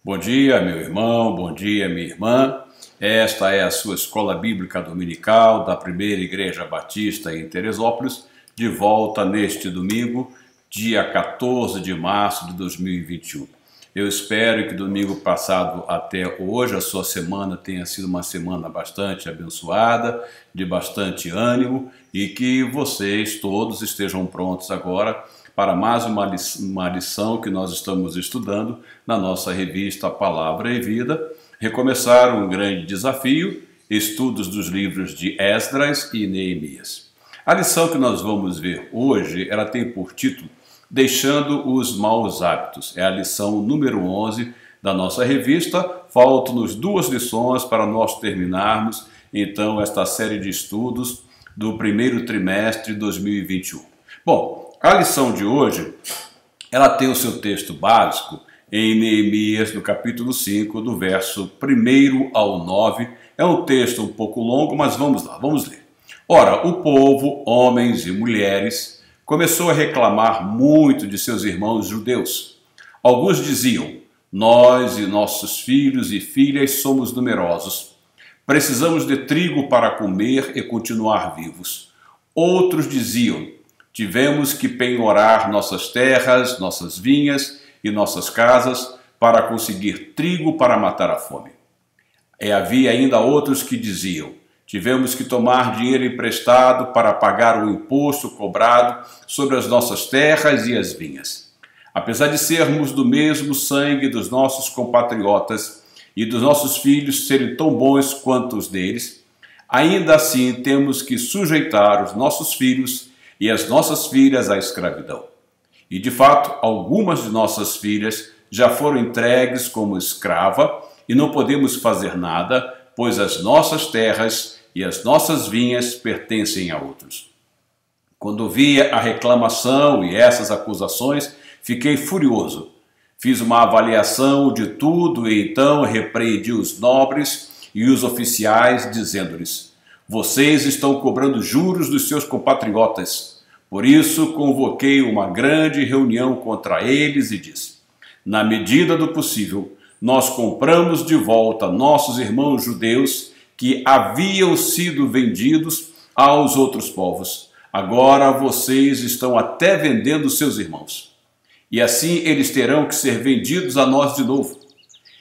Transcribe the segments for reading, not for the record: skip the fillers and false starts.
Bom dia, meu irmão, bom dia, minha irmã. Esta é a sua escola bíblica dominical da Primeira Igreja Batista em Teresópolis, de volta neste domingo, dia 14 de março de 2021. Eu espero que domingo passado até hoje a sua semana tenha sido uma semana bastante abençoada, de bastante ânimo e que vocês todos estejam prontos agora para mais uma lição que nós estamos estudando na nossa revista Palavra e Vida. Recomeçar um grande desafio, estudos dos livros de Esdras e Neemias. A lição que nós vamos ver hoje, ela tem por título Deixando os Maus Hábitos. É a lição número 11 da nossa revista. Faltam-nos 2 lições para nós terminarmos, então, esta série de estudos do primeiro trimestre de 2021. Bom, a lição de hoje, ela tem o seu texto básico em Neemias, no capítulo 5, do verso 1 ao 9. É um texto um pouco longo, mas vamos lá, vamos ler. Ora, o povo, homens e mulheres, começou a reclamar muito de seus irmãos judeus. Alguns diziam: nós e nossos filhos e filhas somos numerosos. Precisamos de trigo para comer e continuar vivos. Outros diziam: tivemos que penhorar nossas terras, nossas vinhas e nossas casas para conseguir trigo para matar a fome. E havia ainda outros que diziam: tivemos que tomar dinheiro emprestado para pagar o imposto cobrado sobre as nossas terras e as vinhas. Apesar de sermos do mesmo sangue dos nossos compatriotas e dos nossos filhos serem tão bons quanto os deles, ainda assim temos que sujeitar os nossos filhos e as nossas filhas à escravidão. E de fato, algumas de nossas filhas já foram entregues como escrava e não podemos fazer nada, pois as nossas terras e as nossas vinhas pertencem a outros. Quando vi a reclamação e essas acusações, fiquei furioso. Fiz uma avaliação de tudo e então repreendi os nobres e os oficiais, dizendo-lhes: vocês estão cobrando juros dos seus compatriotas. Por isso, convoquei uma grande reunião contra eles e disse: na medida do possível, nós compramos de volta nossos irmãos judeus que haviam sido vendidos aos outros povos. Agora vocês estão até vendendo seus irmãos. E assim eles terão que ser vendidos a nós de novo.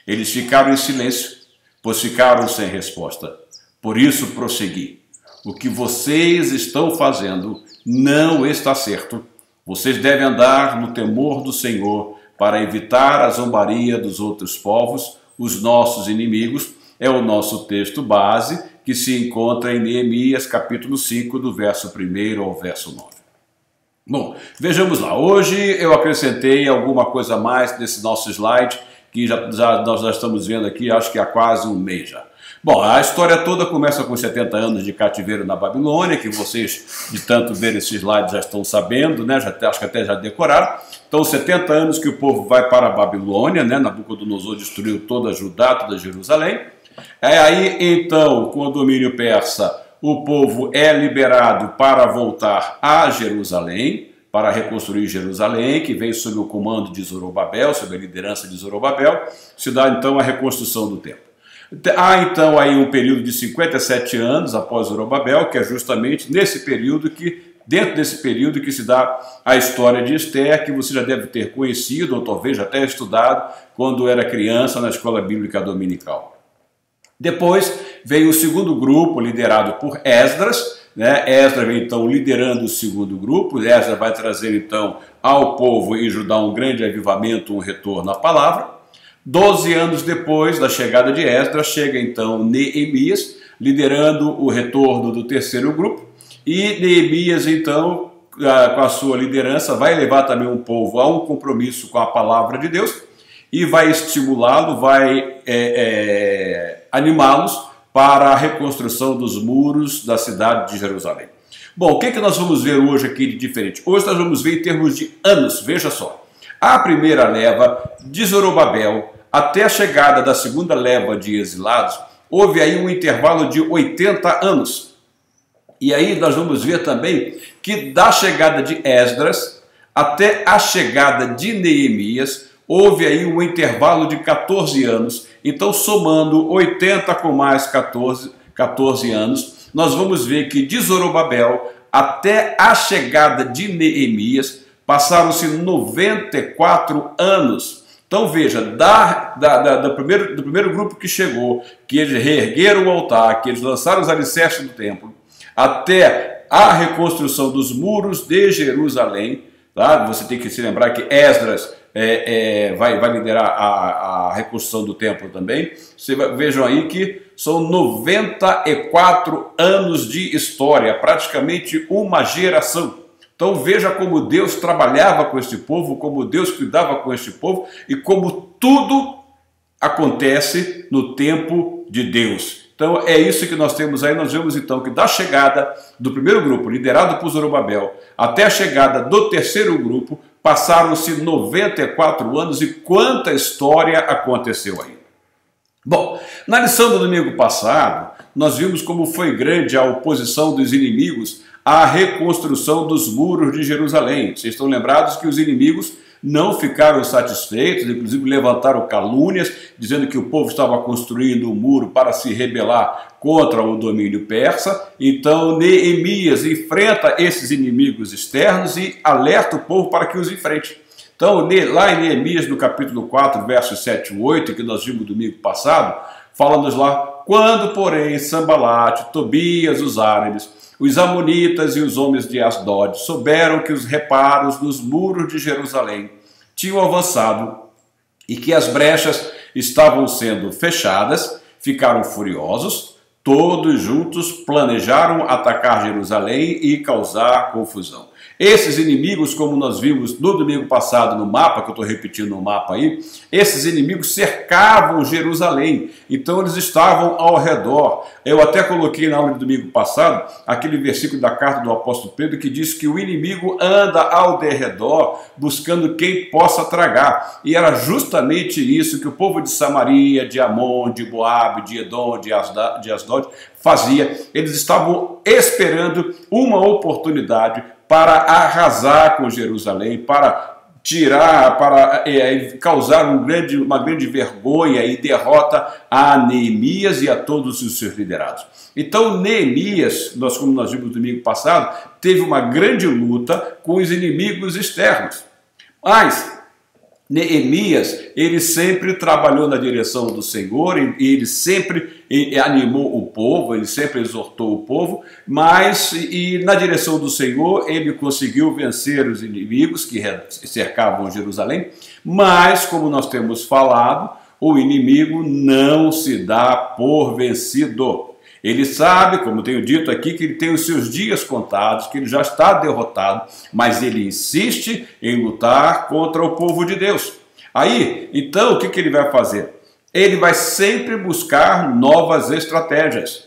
Eles ficaram em silêncio, pois ficaram sem resposta. Por isso prossegui: o que vocês estão fazendo não está certo. Vocês devem andar no temor do Senhor para evitar a zombaria dos outros povos, os nossos inimigos. É o nosso texto base que se encontra em Neemias capítulo 5, do verso 1 ao verso 9. Bom, vejamos lá. Hoje eu acrescentei alguma coisa a mais nesse nosso slide, que nós já estamos vendo aqui, acho que há quase um mês já. Bom, a história toda começa com 70 anos de cativeiro na Babilônia, que vocês, de tanto ver esses slides, já estão sabendo, né? Acho que até já decoraram. Então, 70 anos que o povo vai para a Babilônia, né? Nabucodonosor destruiu toda Judá, toda Jerusalém. Aí, então, com o domínio persa, o povo é liberado para voltar a Jerusalém, para reconstruir Jerusalém, que vem sob o comando de Zorobabel, sob a liderança de Zorobabel, se dá então a reconstrução do templo. Há então aí um período de 57 anos após Zorobabel, que é justamente nesse período dentro desse período que se dá a história de Esther, que você já deve ter conhecido, ou talvez até estudado, quando era criança na escola bíblica dominical. Depois veio o segundo grupo, liderado por Esdras, né? Esdras vem então liderando o segundo grupo. Esdras vai trazer então ao povo em Judá um grande avivamento, um retorno à palavra. 12 anos depois da chegada de Esdras, chega então Neemias, liderando o retorno do terceiro grupo. E Neemias então, com a sua liderança, vai levar também um povo a um compromisso com a palavra de Deus e vai estimulá-lo, vai animá-los para a reconstrução dos muros da cidade de Jerusalém. Bom, o que nós vamos ver hoje aqui de diferente? Hoje nós vamos ver em termos de anos, veja só. A primeira leva de Zorobabel até a chegada da segunda leva de exilados, houve aí um intervalo de 80 anos. E aí nós vamos ver também que da chegada de Esdras até a chegada de Neemias, houve aí um intervalo de 14 anos. Então, somando 80 com mais 14 anos, nós vamos ver que de Zorobabel até a chegada de Neemias passaram-se 94 anos. Então veja, do primeiro grupo que chegou, que eles reergueram o altar, que eles lançaram os alicerces do templo, até a reconstrução dos muros de Jerusalém, tá? Você tem que se lembrar que Esdras vai liderar a reconstrução do templo também. Vejam aí que são 94 anos de história, praticamente uma geração. Então veja como Deus trabalhava com este povo, como Deus cuidava com este povo e como tudo acontece no tempo de Deus. Então é isso que nós temos aí. Nós vemos então que da chegada do primeiro grupo, liderado por Zorobabel, até a chegada do terceiro grupo, passaram-se 94 anos e quanta história aconteceu aí. Bom, na lição do domingo passado, nós vimos como foi grande a oposição dos inimigos à reconstrução dos muros de Jerusalém. Vocês estão lembrados que os inimigos não ficaram satisfeitos, inclusive levantaram calúnias, dizendo que o povo estava construindo um muro para se rebelar contra o domínio persa. Então Neemias enfrenta esses inimigos externos e alerta o povo para que os enfrente. Então, lá em Neemias, no capítulo 4, versos 7 e 8, que nós vimos domingo passado, fala-nos lá: quando, porém, Sambalate, Tobias, os árabes, os amonitas e os homens de Asdod souberam que os reparos nos muros de Jerusalém tinham avançado e que as brechas estavam sendo fechadas, ficaram furiosos. Todos juntos planejaram atacar Jerusalém e causar confusão. Esses inimigos, como nós vimos no domingo passado no mapa, que eu estou repetindo o mapa aí, esses inimigos cercavam Jerusalém, então eles estavam ao redor. Eu até coloquei na aula de domingo passado aquele versículo da carta do apóstolo Pedro que diz que o inimigo anda ao derredor buscando quem possa tragar. E era justamente isso que o povo de Samaria, de Amon, de Moabe, de Edom, de Asdod fazia. Eles estavam esperando uma oportunidade para arrasar com Jerusalém, para tirar, para causar uma grande vergonha e derrota a Neemias e a todos os seus liderados. Então Neemias, como nós vimos no domingo passado, teve uma grande luta com os inimigos externos. Mas Neemias, ele sempre trabalhou na direção do Senhor, ele sempre animou o povo, ele sempre exortou o povo, mas na direção do Senhor ele conseguiu vencer os inimigos que cercavam Jerusalém, mas como nós temos falado, o inimigo não se dá por vencido. Ele sabe, como tenho dito aqui, que ele tem os seus dias contados, que ele já está derrotado, mas ele insiste em lutar contra o povo de Deus. Aí, então, o que ele vai fazer? Ele vai sempre buscar novas estratégias.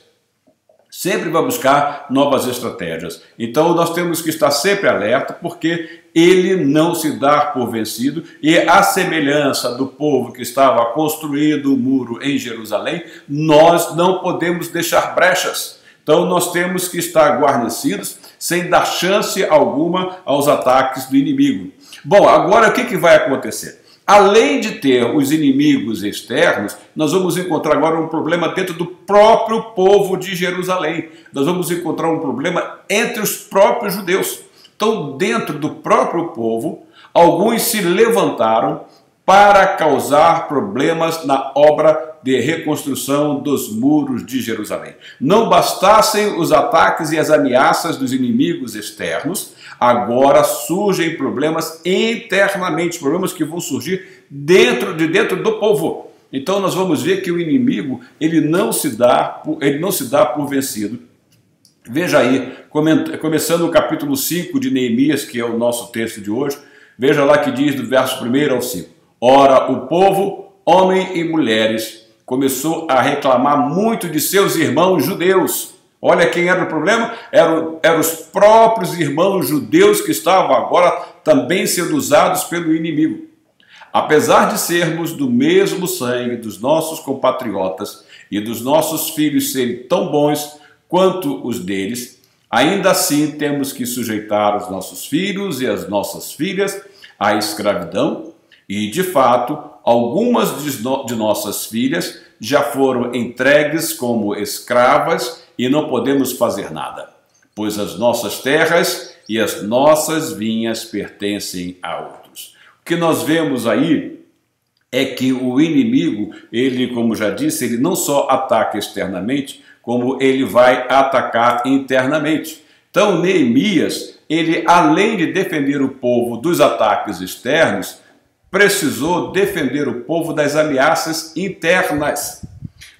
Sempre vai buscar novas estratégias. Então, nós temos que estar sempre alerta, porque ele não se dá por vencido, e a semelhança do povo que estava construindo o muro em Jerusalém, nós não podemos deixar brechas. Então nós temos que estar guarnecidos, sem dar chance alguma aos ataques do inimigo. Bom, agora o que vai acontecer? Além de ter os inimigos externos, nós vamos encontrar agora um problema dentro do próprio povo de Jerusalém. Nós vamos encontrar um problema entre os próprios judeus. Então, dentro do próprio povo, alguns se levantaram para causar problemas na obra de reconstrução dos muros de Jerusalém. Não bastassem os ataques e as ameaças dos inimigos externos, agora surgem problemas internamente, problemas que vão surgir dentro do povo. Então nós vamos ver que o inimigo ele não se dá por vencido. Veja aí, começando o capítulo 5 de Neemias, que é o nosso texto de hoje, veja lá que diz do verso 1 ao 5. Ora, o povo, homens e mulheres, começou a reclamar muito de seus irmãos judeus. Olha quem era o problema, eram os próprios irmãos judeus que estavam agora também sendo usados pelo inimigo. Apesar de sermos do mesmo sangue dos nossos compatriotas e dos nossos filhos serem tão bons quanto os deles, ainda assim temos que sujeitar os nossos filhos e as nossas filhas à escravidão, E, de fato, algumas de nossas filhas já foram entregues como escravas e não podemos fazer nada, pois as nossas terras e as nossas vinhas pertencem a outros. O que nós vemos aí é que o inimigo, ele, como já disse, ele não só ataca externamente, como ele vai atacar internamente. Então, Neemias, ele, além de defender o povo dos ataques externos, precisou defender o povo das ameaças internas.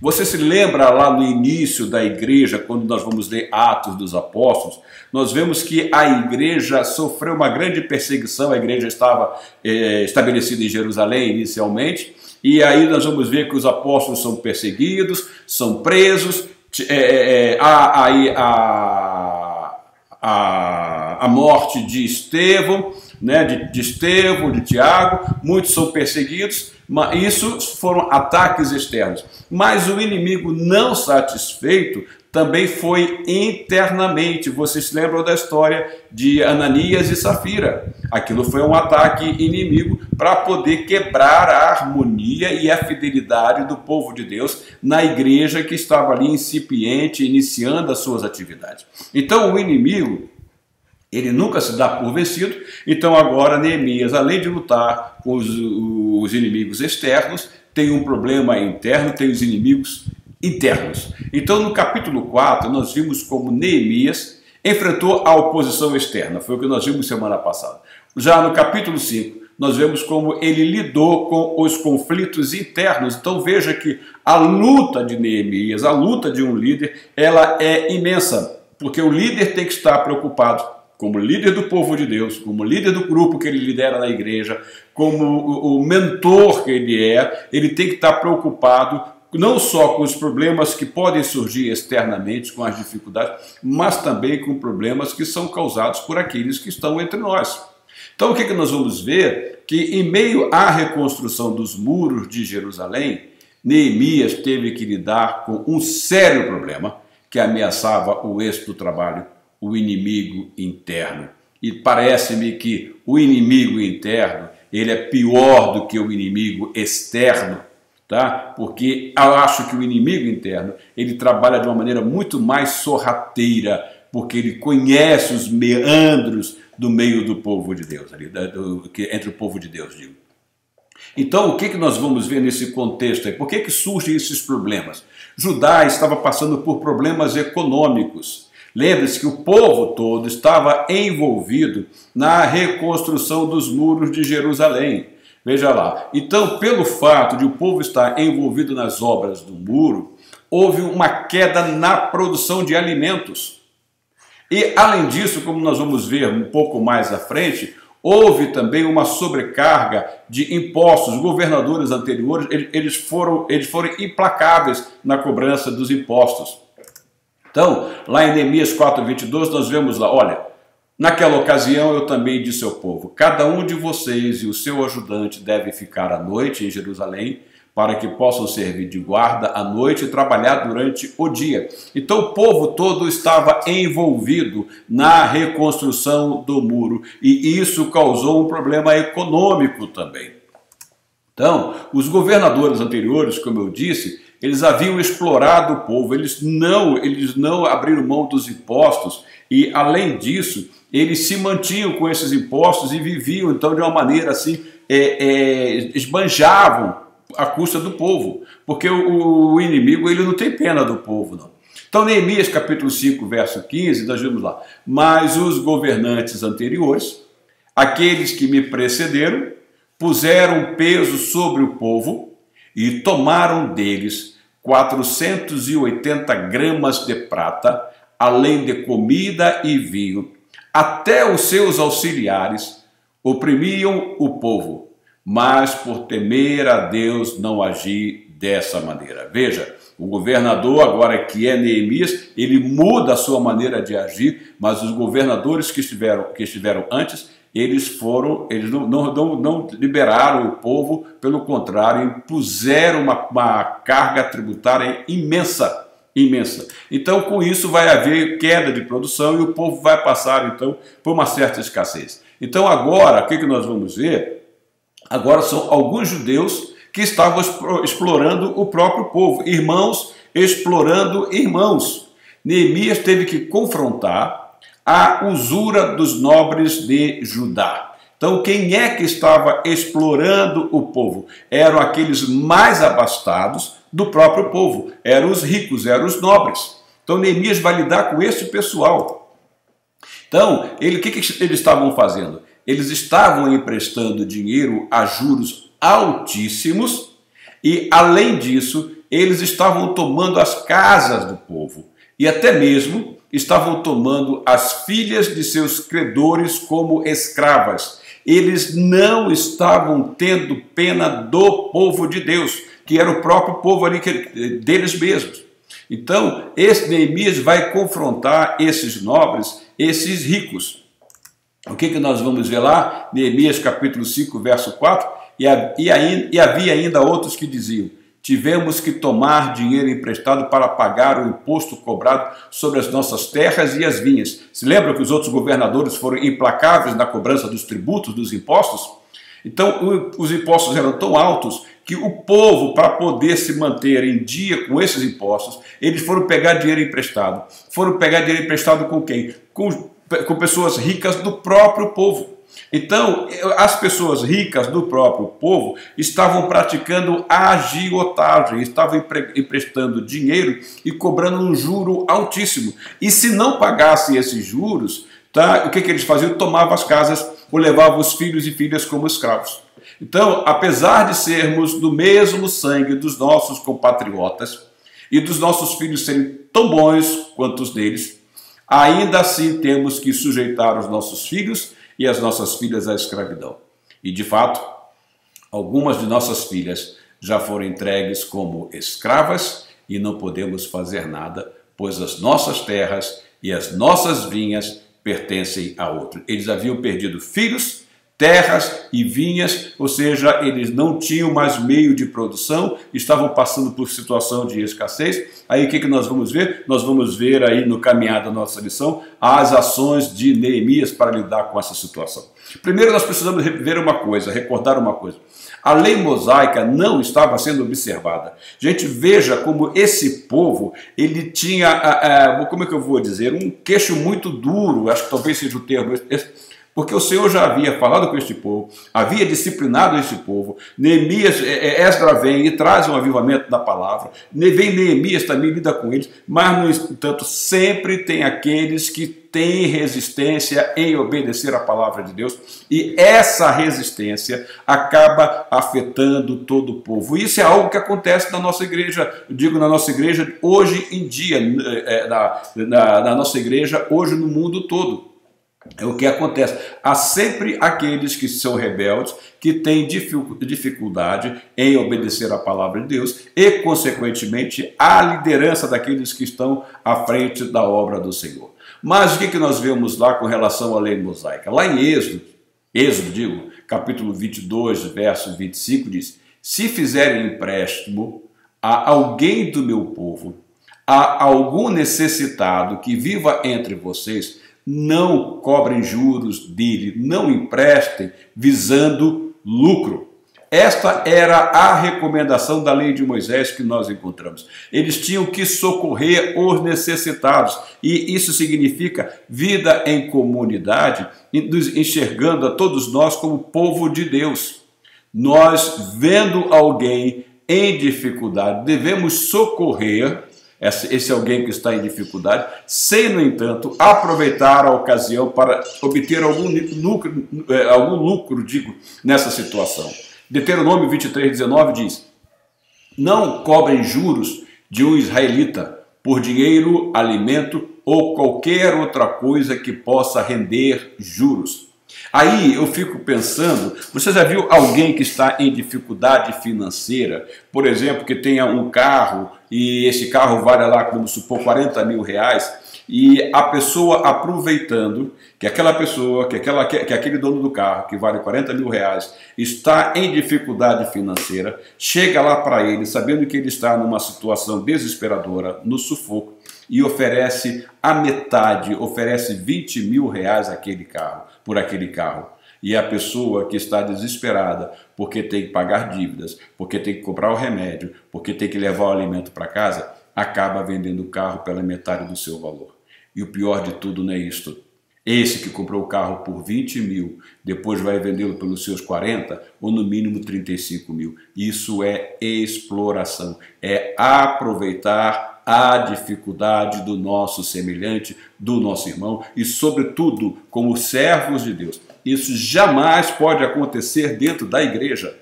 Você se lembra lá no início da igreja, quando nós vamos ler Atos dos Apóstolos, nós vemos que a igreja sofreu uma grande perseguição, a igreja estava estabelecida em Jerusalém inicialmente, e aí nós vamos ver que os apóstolos são perseguidos, são presos, a morte de Estevão, né, de Estevão, de Tiago, muitos são perseguidos, mas isso foram ataques externos. Mas o inimigo, não satisfeito, também foi internamente. Vocês se lembram da história de Ananias e Safira? Aquilo foi um ataque inimigo para poder quebrar a harmonia e a fidelidade do povo de Deus na igreja que estava ali incipiente, iniciando as suas atividades. Então o inimigo, ele nunca se dá por vencido. Então agora Neemias, além de lutar com os inimigos externos, tem um problema interno, tem os inimigos internos. Então no capítulo 4 nós vimos como Neemias enfrentou a oposição externa, foi o que nós vimos semana passada. Já no capítulo 5 nós vemos como ele lidou com os conflitos internos. Então veja que a luta de Neemias, a luta de um líder, ela é imensa, porque o líder tem que estar preocupado, como líder do povo de Deus, como líder do grupo que ele lidera na igreja, como o mentor que ele tem que estar preocupado não só com os problemas que podem surgir externamente, com as dificuldades, mas também com problemas que são causados por aqueles que estão entre nós. Então o que nós vamos ver? Que em meio à reconstrução dos muros de Jerusalém, Neemias teve que lidar com um sério problema que ameaçava o êxito do trabalho, o inimigo interno. E parece-me que o inimigo interno, ele é pior do que o inimigo externo, tá? Porque eu acho que o inimigo interno, ele trabalha de uma maneira muito mais sorrateira, porque ele conhece os meandros do meio do povo de Deus, ali, entre o povo de Deus, digo. Então, o que nós vamos ver nesse contexto aí? Por que surgem esses problemas? Judá estava passando por problemas econômicos. Lembre-se que o povo todo estava envolvido na reconstrução dos muros de Jerusalém. Veja lá. Então, pelo fato de o povo estar envolvido nas obras do muro, houve uma queda na produção de alimentos. E, além disso, como nós vamos ver um pouco mais à frente, houve também uma sobrecarga de impostos. Os governadores anteriores, eles foram implacáveis na cobrança dos impostos. Então, lá em Neemias 4:22, nós vemos lá, olha, naquela ocasião eu também disse ao povo, cada um de vocês e o seu ajudante deve ficar à noite em Jerusalém, para que possam servir de guarda à noite e trabalhar durante o dia. Então o povo todo estava envolvido na reconstrução do muro, e isso causou um problema econômico também. Então, os governadores anteriores, como eu disse, eles haviam explorado o povo, eles não abriram mão dos impostos, e além disso, eles se mantinham com esses impostos e viviam então de uma maneira assim, esbanjavam à custa do povo, porque o inimigo, ele não tem pena do povo, não. Então, Neemias capítulo 5, verso 15, nós vemos lá, mas os governantes anteriores, aqueles que me precederam, puseram peso sobre o povo e tomaram deles 480 gramas de prata, além de comida e vinho. Até os seus auxiliares oprimiam o povo, mas por temer a Deus não agi dessa maneira. Veja, o governador agora que é Neemias, ele muda a sua maneira de agir, mas os governadores que estiveram antes, eles não liberaram o povo, pelo contrário, impuseram uma carga tributária imensa. Então, com isso vai haver queda de produção e o povo vai passar, então, por uma certa escassez. Então, agora, o que nós vamos ver? Agora são alguns judeus que estavam explorando o próprio povo, irmãos explorando irmãos. Neemias teve que confrontar a usura dos nobres de Judá. Então, quem é que estava explorando o povo? Eram aqueles mais abastados do próprio povo, eram os ricos, eram os nobres. Então, Neemias vai lidar com esse pessoal. Então, o que eles estavam fazendo? Eles estavam emprestando dinheiro a juros altíssimos e, além disso, eles estavam tomando as casas do povo e até mesmo estavam tomando as filhas de seus credores como escravas. Eles não estavam tendo pena do povo de Deus, que era o próprio povo ali deles mesmos. Então, esse Neemias vai confrontar esses nobres, esses ricos. O que nós vamos ver lá? Neemias capítulo 5, verso 4. E havia ainda outros que diziam: tivemos que tomar dinheiro emprestado para pagar o imposto cobrado sobre as nossas terras e as vinhas. Se lembra que os outros governadores foram implacáveis na cobrança dos tributos, dos impostos? Então, os impostos eram tão altos que o povo, para poder se manter em dia com esses impostos, eles foram pegar dinheiro emprestado. Foram pegar dinheiro emprestado com quem? Com pessoas ricas do próprio povo. Então, as pessoas ricas do próprio povo estavam praticando agiotagem, estavam emprestando dinheiro e cobrando um juro altíssimo. E se não pagassem esses juros, tá, o que eles faziam? Tomavam as casas ou levavam os filhos e filhas como escravos. Então, apesar de sermos do mesmo sangue dos nossos compatriotas e dos nossos filhos serem tão bons quanto os deles, ainda assim temos que sujeitar os nossos filhos e as nossas filhas à escravidão. E, de fato, algumas de nossas filhas já foram entregues como escravas e não podemos fazer nada, pois as nossas terras e as nossas vinhas pertencem a outro. Eles haviam perdido filhos, terras e vinhas, ou seja, eles não tinham mais meio de produção, estavam passando por situação de escassez. Aí o que nós vamos ver? Nós vamos ver aí no caminhar da nossa lição as ações de Neemias para lidar com essa situação. Primeiro nós precisamos ver uma coisa, recordar uma coisa. A lei mosaica não estava sendo observada. Gente, veja como esse povo, ele tinha, como é que eu vou dizer, um queixo muito duro, acho que talvez seja o termo, porque o Senhor já havia falado com este povo, havia disciplinado este povo. Neemias, Esdras vem e traz um avivamento da palavra. Vem Neemias também, lida com eles, mas, no entanto, sempre tem aqueles que têm resistência em obedecer a palavra de Deus, e essa resistência acaba afetando todo o povo. Isso é algo que acontece na nossa igreja, eu digo na nossa igreja hoje em dia, na nossa igreja hoje no mundo todo. É o que acontece. Há sempre aqueles que são rebeldes, que têm dificuldade em obedecer a palavra de Deus e, consequentemente, a liderança daqueles que estão à frente da obra do Senhor. Mas o que nós vemos lá com relação à lei mosaica? Lá em Êxodo, capítulo 22, verso 25, diz: se fizerem empréstimo a alguém do meu povo, a algum necessitado que viva entre vocês, não cobrem juros dele, não emprestem visando lucro. Esta era a recomendação da lei de Moisés que nós encontramos. Eles tinham que socorrer os necessitados, e isso significa vida em comunidade, enxergando a todos nós como povo de Deus. Nós, vendo alguém em dificuldade, devemos socorrer esse alguém que está em dificuldade, sem, no entanto, aproveitar a ocasião para obter algum lucro, nessa situação. Deuteronômio 23:19 diz: não cobrem juros de um israelita por dinheiro, alimento ou qualquer outra coisa que possa render juros. Aí eu fico pensando, você já viu alguém que está em dificuldade financeira, por exemplo, que tenha um carro e esse carro vale lá, vamos supor, 40 mil reais, e a pessoa aproveitando que aquele dono do carro, que vale 40 mil reais, está em dificuldade financeira, chega lá para ele, sabendo que ele está numa situação desesperadora, no sufoco, e oferece a metade, oferece 20 mil reais por aquele carro. E a pessoa que está desesperada porque tem que pagar dívidas, porque tem que comprar o remédio, porque tem que levar o alimento para casa, acaba vendendo o carro pela metade do seu valor. E o pior de tudo não é isto. Esse que comprou o carro por 20 mil, depois vai vendê-lo pelos seus 40 ou no mínimo 35 mil. Isso é exploração, é aproveitar a dificuldade do nosso semelhante, do nosso irmão e, sobretudo, como servos de Deus. Isso jamais pode acontecer dentro da igreja.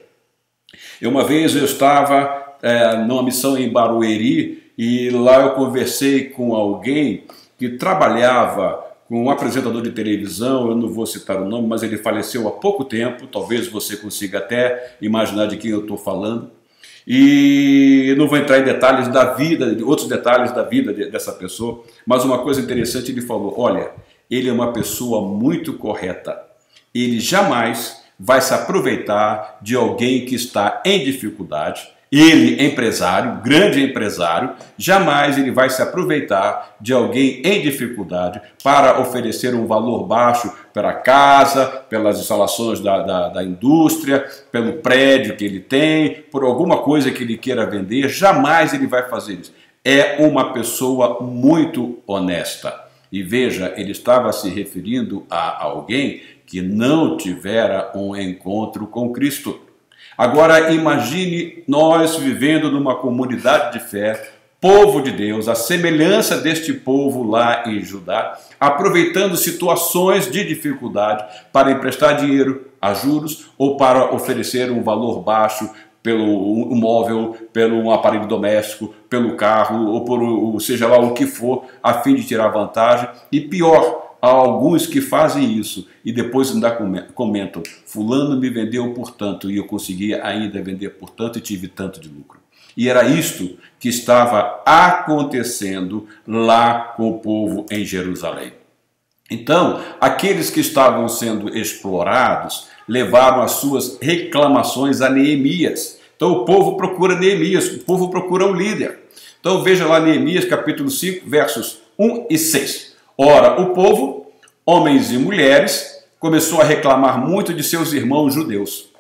Uma vez eu estava numa missão em Barueri e lá eu conversei com alguém que trabalhava com um apresentador de televisão, eu não vou citar o nome, mas ele faleceu há pouco tempo, talvez você consiga até imaginar de quem eu estou falando. E eu não vou entrar em detalhes da vida, outros detalhes da vida dessa pessoa, mas uma coisa interessante, ele falou, olha, ele é uma pessoa muito correta, ele jamais vai se aproveitar de alguém que está em dificuldade. Ele, empresário, grande empresário, jamais ele vai se aproveitar de alguém em dificuldade para oferecer um valor baixo pela casa, pelas instalações da indústria, pelo prédio que ele tem, por alguma coisa que ele queira vender. Jamais ele vai fazer isso. É uma pessoa muito honesta. E veja, ele estava se referindo a alguém que não tivera um encontro com Cristo. Agora imagine nós vivendo numa comunidade de fé, povo de Deus, a semelhança deste povo lá em Judá, aproveitando situações de dificuldade para emprestar dinheiro a juros ou para oferecer um valor baixo pelo móvel, pelo aparelho doméstico, pelo carro ou por seja lá o que for, a fim de tirar vantagem. E pior, há alguns que fazem isso e depois ainda comentam, fulano me vendeu por tanto e eu consegui ainda vender por tanto e tive tanto de lucro. E era isto que estava acontecendo lá com o povo em Jerusalém. Então, aqueles que estavam sendo explorados levaram as suas reclamações a Neemias. Então o povo procura Neemias, o povo procura um líder. Então veja lá Neemias capítulo 5, versos 1 e 6. Ora, o povo, homens e mulheres, começou a reclamar muito de seus irmãos judeus.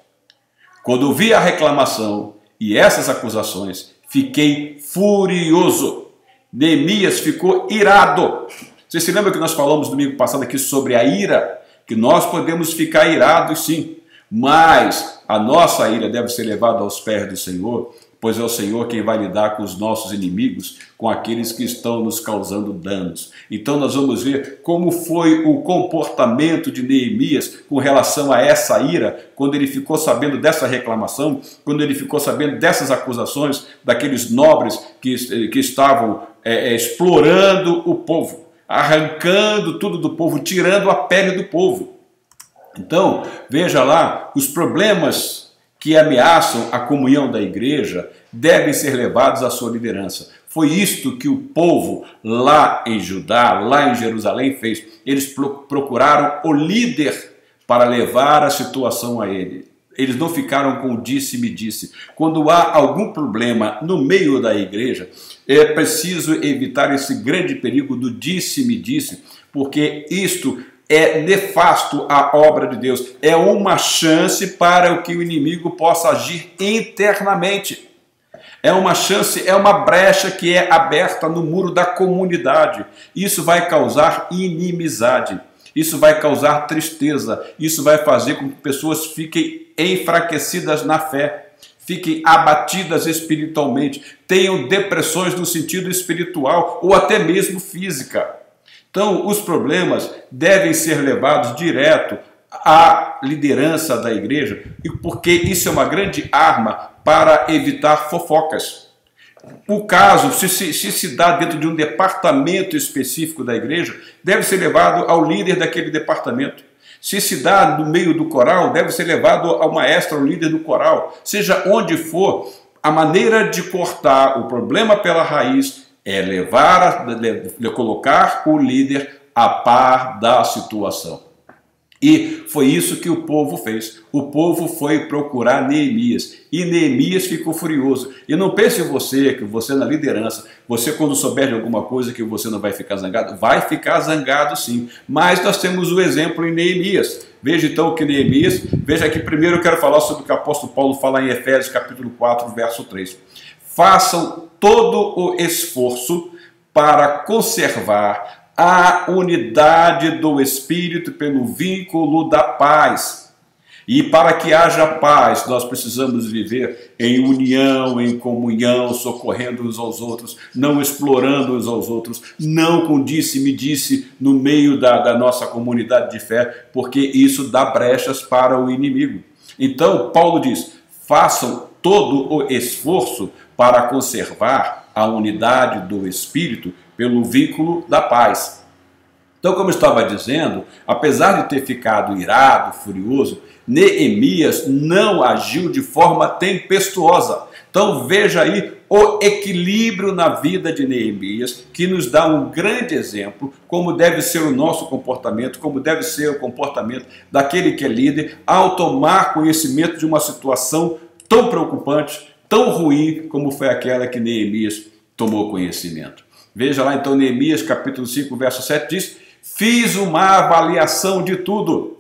Quando vi a reclamação e essas acusações, fiquei furioso. Neemias ficou irado. Você se lembra que nós falamos domingo passado aqui sobre a ira? Que nós podemos ficar irados sim, mas a nossa ira deve ser levada aos pés do Senhor, pois é o Senhor quem vai lidar com os nossos inimigos, com aqueles que estão nos causando danos. Então nós vamos ver como foi o comportamento de Neemias com relação a essa ira, quando ele ficou sabendo dessa reclamação, quando ele ficou sabendo dessas acusações daqueles nobres que estavam explorando o povo, arrancando tudo do povo, tirando a pele do povo. Então, veja lá, os problemas que ameaçam a comunhão da igreja devem ser levados à sua liderança. Foi isto que o povo lá em Judá, lá em Jerusalém fez. Eles procuraram o líder para levar a situação a ele. Eles não ficaram com o disse-me-disse. Quando há algum problema no meio da igreja, é preciso evitar esse grande perigo do disse-me-disse, porque isto é nefasto à obra de Deus. É uma chance para que o inimigo possa agir internamente. É uma chance, é uma brecha que é aberta no muro da comunidade. Isso vai causar inimizade. Isso vai causar tristeza. Isso vai fazer com que pessoas fiquem enfraquecidas na fé, fiquem abatidas espiritualmente, tenham depressões no sentido espiritual ou até mesmo física. Então, os problemas devem ser levados direto à liderança da igreja, porque isso é uma grande arma para evitar fofocas. O caso, se dá dentro de um departamento específico da igreja, deve ser levado ao líder daquele departamento. Se dá no meio do coral, deve ser levado ao maestro, ao líder do coral. Seja onde for, a maneira de cortar o problema pela raiz é colocar o líder a par da situação. E foi isso que o povo fez. O povo foi procurar Neemias. E Neemias ficou furioso. E não pense você, que você na liderança, você quando souber de alguma coisa que você não vai ficar zangado, vai ficar zangado sim. Mas nós temos o exemplo em Neemias. Veja então que Neemias, veja aqui primeiro eu quero falar sobre o que o apóstolo Paulo fala em Efésios capítulo 4, verso 3. Façam todo o esforço para conservar a unidade do Espírito pelo vínculo da paz. E para que haja paz, nós precisamos viver em união, em comunhão, socorrendo uns aos outros, não explorando uns aos outros, não com disse-me-disse no meio da nossa comunidade de fé, porque isso dá brechas para o inimigo. Então, Paulo diz, façam todo o esforço para conservar a unidade do Espírito pelo vínculo da paz. Então, como eu estava dizendo, apesar de ter ficado irado, furioso, Neemias não agiu de forma tempestuosa. Então veja aí o equilíbrio na vida de Neemias, que nos dá um grande exemplo, como deve ser o nosso comportamento, como deve ser o comportamento daquele que é líder, ao tomar conhecimento de uma situação tão preocupante, tão ruim, como foi aquela que Neemias tomou conhecimento. Veja lá então Neemias capítulo 5, verso 7 diz, fiz uma avaliação de tudo,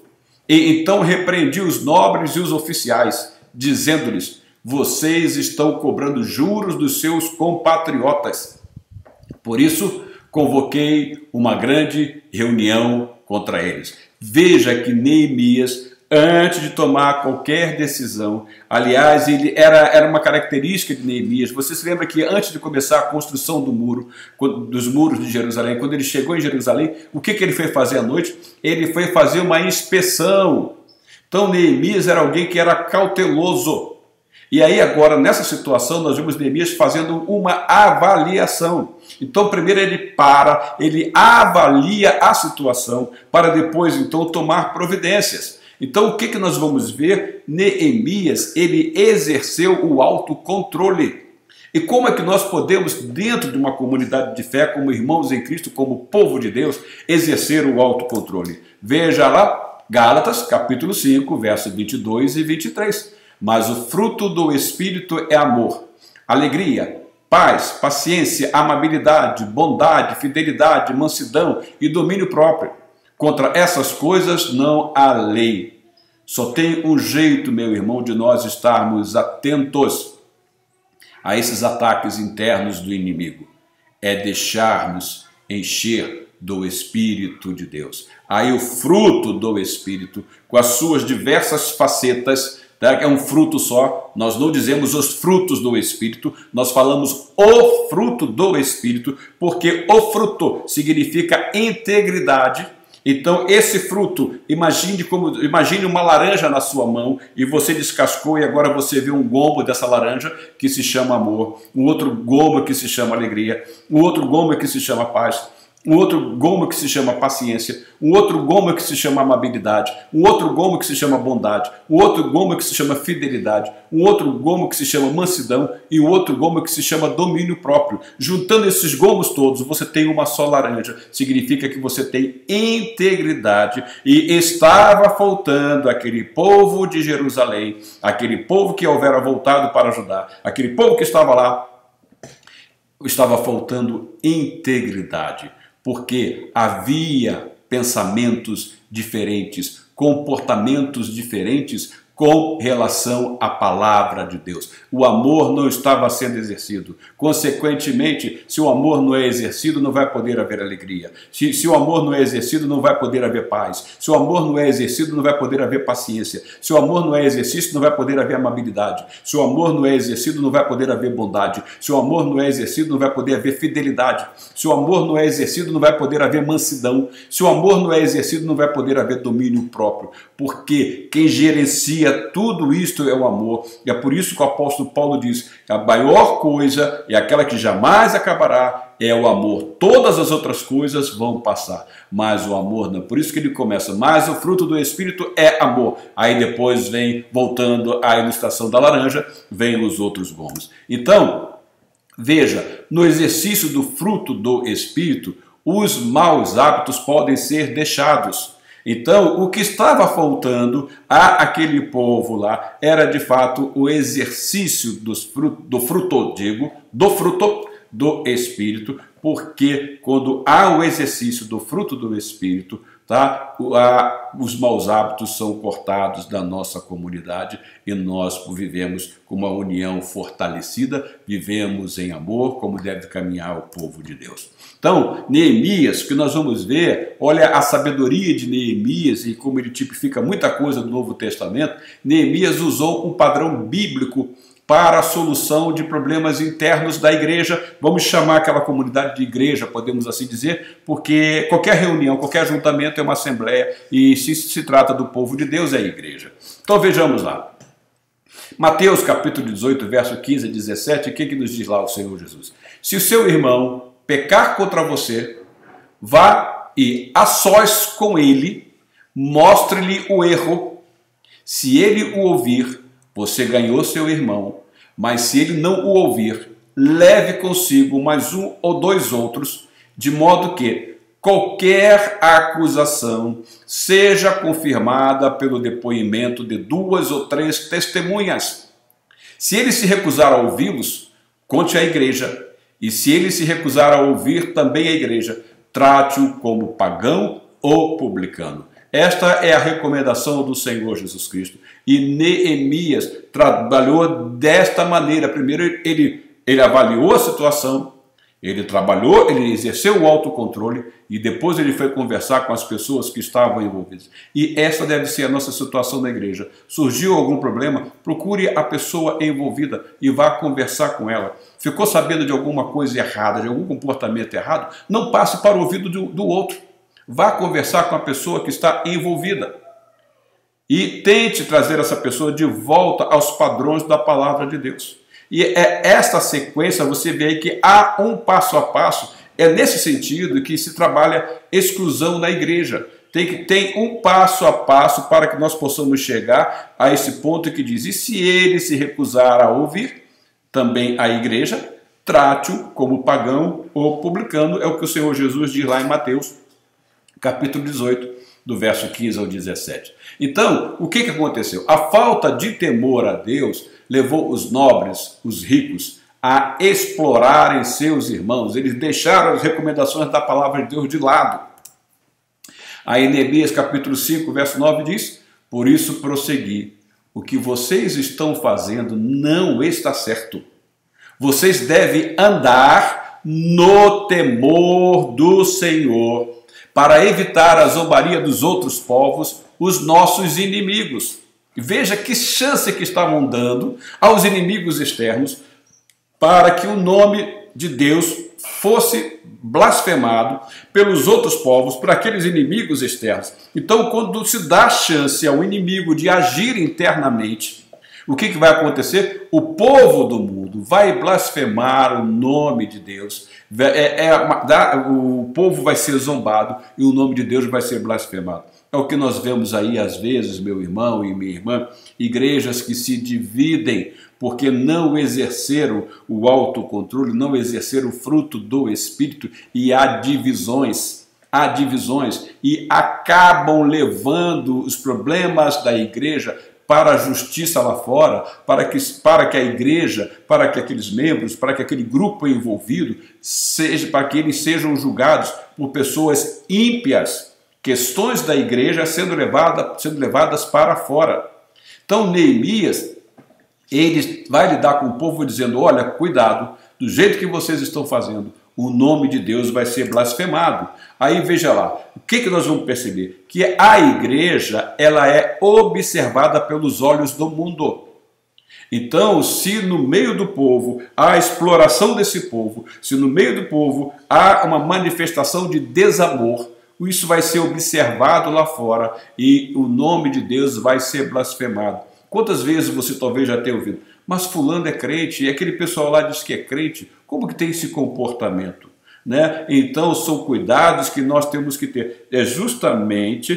e então repreendi os nobres e os oficiais, dizendo-lhes, vocês estão cobrando juros dos seus compatriotas. Por isso, convoquei uma grande reunião contra eles. Veja que Neemias, antes de tomar qualquer decisão, aliás, ele era uma característica de Neemias. Você se lembra que antes de começar a construção do muro, dos muros de Jerusalém, quando ele chegou em Jerusalém, o que ele foi fazer à noite? Ele foi fazer uma inspeção. Então Neemias era alguém que era cauteloso. E aí agora, nessa situação, nós vemos Neemias fazendo uma avaliação. Então primeiro ele avalia a situação, para depois então tomar providências. Então o que nós vamos ver? Neemias, ele exerceu o autocontrole. E como é que nós podemos, dentro de uma comunidade de fé, como irmãos em Cristo, como povo de Deus, exercer o autocontrole? Veja lá, Gálatas, capítulo 5, versos 22 e 23. Mas o fruto do Espírito é amor, alegria, paz, paciência, amabilidade, bondade, fidelidade, mansidão e domínio próprio. Contra essas coisas não há lei. Só tem um jeito, meu irmão, de nós estarmos atentos a esses ataques internos do inimigo. É deixarmos encher do Espírito de Deus. Aí o fruto do Espírito, com as suas diversas facetas, é um fruto só, nós não dizemos os frutos do Espírito, nós falamos o fruto do Espírito, porque o fruto significa integridade. Então esse fruto, imagine uma laranja na sua mão e você descascou e agora você vê um gomo dessa laranja que se chama amor, um outro gomo que se chama alegria, um outro gomo que se chama paz, um outro gomo que se chama paciência, um outro gomo que se chama amabilidade, um outro gomo que se chama bondade, um outro gomo que se chama fidelidade, um outro gomo que se chama mansidão e um outro gomo que se chama domínio próprio. Juntando esses gomos todos, você tem uma só laranja. Significa que você tem integridade e estava faltando aquele povo de Jerusalém, aquele povo que houvera voltado para ajudar, aquele povo que estava lá, estava faltando integridade. Porque havia pensamentos diferentes, comportamentos diferentes com relação à palavra de Deus. O amor não estava sendo exercido. Consequentemente, se o amor não é exercido, não vai poder haver alegria. Se o amor não é exercido, não vai poder haver paz. Se o amor não é exercido, não vai poder haver paciência. Se o amor não é exercido, não vai poder haver amabilidade. Se o amor não é exercido, não vai poder haver bondade. Se o amor não é exercido, não vai poder haver fidelidade. Se o amor não é exercido, não vai poder haver mansidão. Se o amor não é exercido, não vai poder haver domínio próprio. Porque quem gerencia tudo isto é o amor. E é por isso que o apóstolo Paulo diz que a maior coisa e aquela que jamais acabará é o amor. Todas as outras coisas vão passar, mas o amor não. Por isso que ele começa, mas o fruto do Espírito é amor. Aí depois vem, voltando à ilustração da laranja, vem os outros gomos. Então, veja, no exercício do fruto do Espírito, os maus hábitos podem ser deixados. Então, o que estava faltando àquele povo lá era, de fato, o exercício do fruto do Espírito, porque quando há o exercício do fruto do Espírito, tá? Os maus hábitos são cortados da nossa comunidade e nós vivemos com uma união fortalecida, vivemos em amor, como deve caminhar o povo de Deus. Então, Neemias, que nós vamos ver, olha a sabedoria de Neemias e como ele tipifica muita coisa do Novo Testamento. Neemias usou um padrão bíblico para a solução de problemas internos da igreja. Vamos chamar aquela comunidade de igreja, podemos assim dizer, porque qualquer reunião, qualquer ajuntamento é uma assembleia e se trata do povo de Deus, é a igreja. Então vejamos lá. Mateus capítulo 18, verso 15 a 17, o que nos diz lá o Senhor Jesus? Se o seu irmão pecar contra você, vá e a sós com ele, mostre-lhe o erro. Se ele o ouvir, você ganhou seu irmão, mas se ele não o ouvir, leve consigo mais um ou dois outros, de modo que qualquer acusação seja confirmada pelo depoimento de 2 ou 3 testemunhas. Se ele se recusar a ouvi-los, conte à igreja, e se ele se recusar a ouvir também a igreja, trate-o como pagão ou publicano. Esta é a recomendação do Senhor Jesus Cristo. E Neemias trabalhou desta maneira. Primeiro ele avaliou a situação, ele trabalhou, ele exerceu o autocontrole e depois ele foi conversar com as pessoas que estavam envolvidas. E essa deve ser a nossa situação na igreja. Surgiu algum problema, procure a pessoa envolvida e vá conversar com ela. Ficou sabendo de alguma coisa errada, de algum comportamento errado, não passe para o ouvido do outro. Vá conversar com a pessoa que está envolvida e tente trazer essa pessoa de volta aos padrões da palavra de Deus. E é esta sequência, você vê aí que há um passo a passo, é nesse sentido que se trabalha exclusão na igreja. Tem um passo a passo para que nós possamos chegar a esse ponto que diz, e se ele se recusar a ouvir, também a igreja, trate-o como pagão ou publicano, é o que o Senhor Jesus diz lá em Mateus, capítulo 18, do verso 15 ao 17. Então, o que aconteceu? A falta de temor a Deus levou os nobres, os ricos, a explorarem seus irmãos. Eles deixaram as recomendações da palavra de Deus de lado. Aí Neemias capítulo 5, verso 9 diz, por isso prossegui, o que vocês estão fazendo não está certo. Vocês devem andar no temor do Senhor, para evitar a zombaria dos outros povos, os nossos inimigos. Veja que chance que estavam dando aos inimigos externos para que o nome de Deus fosse blasfemado pelos outros povos, por aqueles inimigos externos. Então, quando se dá chance ao inimigo de agir internamente, o que vai acontecer? O povo do mundo vai blasfemar o nome de Deus, o povo vai ser zombado e o nome de Deus vai ser blasfemado. É o que nós vemos aí às vezes, meu irmão e minha irmã, igrejas que se dividem porque não exerceram o autocontrole, não exerceram o fruto do Espírito e há divisões e acabam levando os problemas da igreja para a justiça lá fora, para que a igreja, para que aqueles membros, para que aquele grupo envolvido, para que eles sejam julgados por pessoas ímpias, questões da igreja sendo levadas para fora. Então Neemias, ele vai lidar com o povo dizendo, olha, cuidado, do jeito que vocês estão fazendo, o nome de Deus vai ser blasfemado. Aí veja lá, o que nós vamos perceber? Que a igreja, ela é observada pelos olhos do mundo. Então, se no meio do povo há a exploração desse povo, se no meio do povo há uma manifestação de desamor, isso vai ser observado lá fora e o nome de Deus vai ser blasfemado. Quantas vezes você talvez já tenha ouvido? Mas fulano é crente, e aquele pessoal lá diz que é crente, como que tem esse comportamento? Né? Então são cuidados que nós temos que ter. É justamente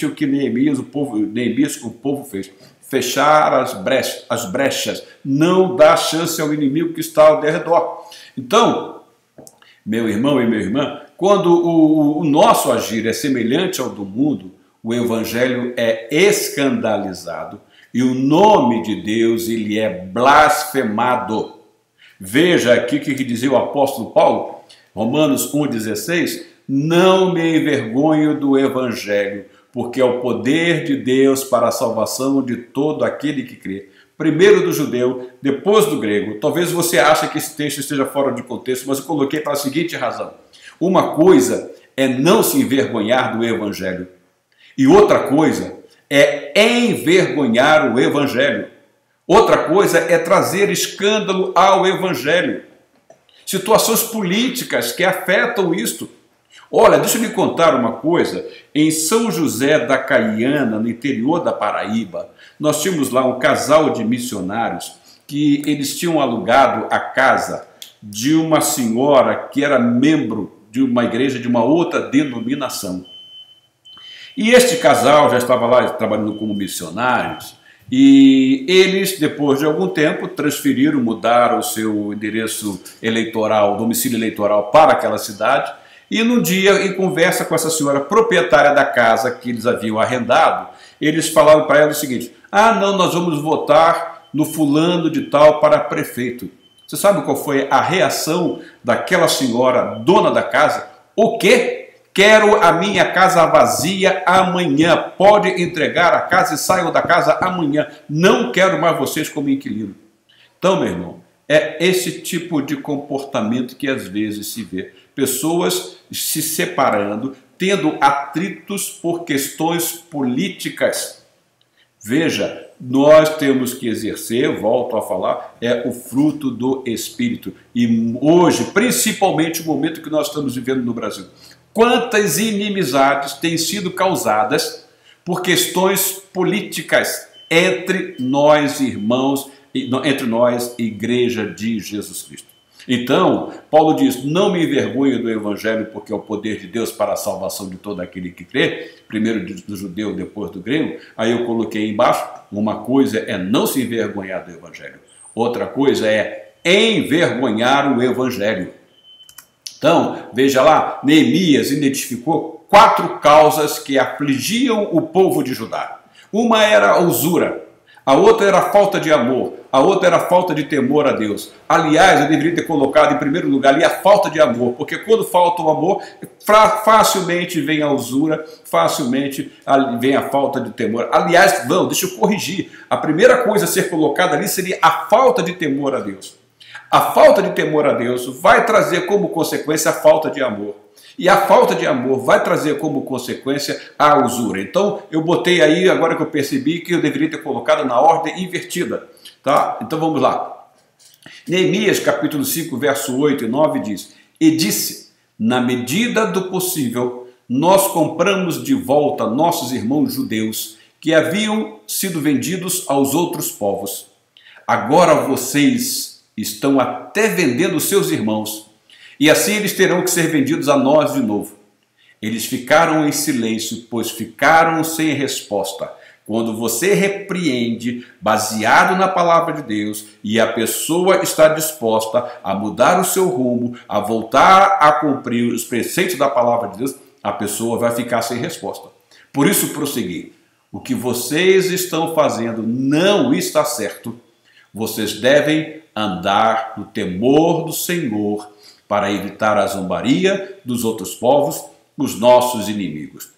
o que Neemias, o povo fez. Fechar as brechas, não dar chance ao inimigo que está ao redor. Então, meu irmão e minha irmã, quando o nosso agir é semelhante ao do mundo, o evangelho é escandalizado e o nome de Deus ele é blasfemado. Veja aqui o que dizia o apóstolo Paulo, Romanos 1,16, não me envergonho do evangelho, porque é o poder de Deus para a salvação de todo aquele que crê. Primeiro do judeu, depois do grego. Talvez você ache que esse texto esteja fora de contexto, mas eu coloquei para a seguinte razão. Uma coisa é não se envergonhar do evangelho e outra coisa é envergonhar o evangelho. Outra coisa é trazer escândalo ao evangelho. Situações políticas que afetam isto. Olha, deixa eu lhe contar uma coisa. Em São José da Caiana, no interior da Paraíba, nós tínhamos lá um casal de missionários que eles tinham alugado a casa de uma senhora que era membro de uma igreja de uma outra denominação. E este casal já estava lá trabalhando como missionários e eles, depois de algum tempo, transferiram, mudaram o seu endereço eleitoral, domicílio eleitoral para aquela cidade. E num dia, em conversa com essa senhora proprietária da casa que eles haviam arrendado, eles falaram para ela o seguinte: ah, não, nós vamos votar no fulano de tal para prefeito. Você sabe qual foi a reação daquela senhora, dona da casa? O quê? Quero a minha casa vazia amanhã. Pode entregar a casa e saiam da casa amanhã. Não quero mais vocês como inquilino. Então, meu irmão, é esse tipo de comportamento que às vezes se vê. Pessoas se separando, tendo atritos por questões políticas. Veja, nós temos que exercer, volto a falar, é o fruto do Espírito. E hoje, principalmente o momento que nós estamos vivendo no Brasil, quantas inimizades têm sido causadas por questões políticas entre nós, irmãos, entre nós, Igreja de Jesus Cristo. Então, Paulo diz, não me envergonho do evangelho, porque é o poder de Deus para a salvação de todo aquele que crê, primeiro do judeu, depois do grego. Aí eu coloquei embaixo, uma coisa é não se envergonhar do evangelho, outra coisa é envergonhar o evangelho. Então, veja lá, Neemias identificou 4 causas que afligiam o povo de Judá. Uma era a usura, a outra era a falta de amor, a outra era a falta de temor a Deus. Aliás, eu deveria ter colocado em primeiro lugar ali a falta de amor, porque quando falta o amor, facilmente vem a usura, facilmente vem a falta de temor. Aliás, deixa eu corrigir, a primeira coisa a ser colocada ali seria a falta de temor a Deus. A falta de temor a Deus vai trazer como consequência a falta de amor. E a falta de amor vai trazer como consequência a usura. Então, eu botei aí, agora que eu percebi, que eu deveria ter colocado na ordem invertida. Tá? Então, vamos lá. Neemias, capítulo 5, verso 8 e 9 diz: e disse, na medida do possível, nós compramos de volta nossos irmãos judeus que haviam sido vendidos aos outros povos. Agora vocês estão até vendendo seus irmãos, e assim eles terão que ser vendidos a nós de novo. Eles ficaram em silêncio, pois ficaram sem resposta. Quando você repreende, baseado na palavra de Deus, e a pessoa está disposta a mudar o seu rumo, a voltar a cumprir os preceitos da palavra de Deus, a pessoa vai ficar sem resposta. Por isso, prosseguir. O que vocês estão fazendo não está certo. Vocês devem andar no temor do Senhor, para evitar a zombaria dos outros povos, os nossos inimigos.